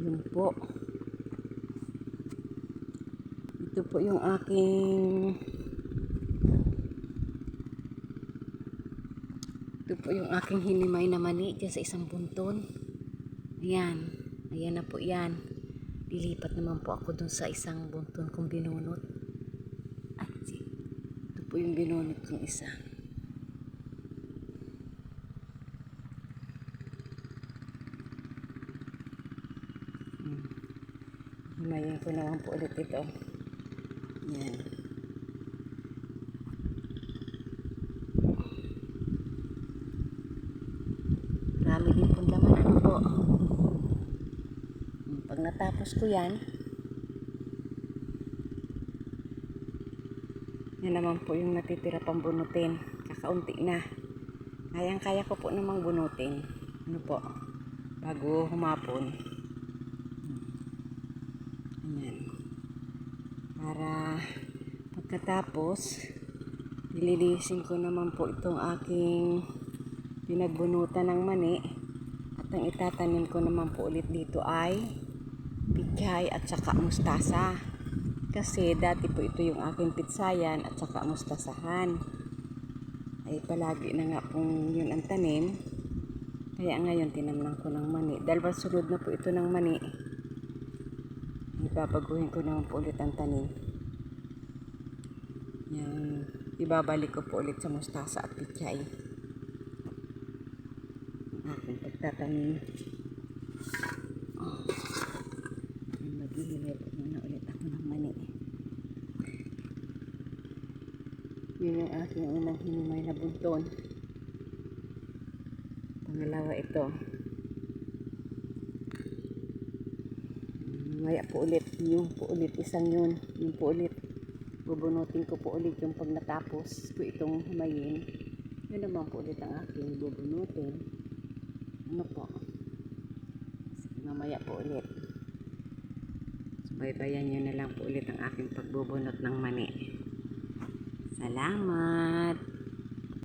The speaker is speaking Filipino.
Yun po. Ito po yung aking hinimay na mani dyan sa isang bunton. Ayan. Ayan na po yan. Lilipat naman po ako dun sa isang bunton kong binunot. At ito po yung binunot kong isa. Himayin ko naman po ulit ito. Yan. Marami din pong laman. Ano po? Pag natapos ko yan, yan naman po yung natitira pang bunutin. Kakaunti na. Kaya ko po namang bunutin. Ano po? Bago humapon. Ayan. Para pagkatapos, nililisin ko naman po itong aking pinagbunutan ng mani. At ang itatanim ko naman po ulit dito ay pichay at saka mustasa. Kasi dati po ito yung aking pitsayan at saka mustasahan. Ay palagi na nga pong yun ang tanim. Kaya ngayon tinamnan ko ng mani. Dahil sunod na po ito ng mani, ibabaguhin ko naman po ulit ang tanim. Yan, ibabalik ko po ulit sa mustasa at pichay. Aking pagtatanim. Maghihilay po muna ulit ako ng mani. Yun yung aking unang hinimay na bunton. Pangalawa ito. Mamaya po ulit. Yung po ulit. Isang yun. Yung po ulit. Bubunutin ko po ulit yung pag natapos ko itong himayin. Yun naman po ulit ang aking bubunutin. Ano po? Sige, mamaya po ulit. Subaybayan nyo na lang po ulit ang aking pagbubunot ng mani. Salamat!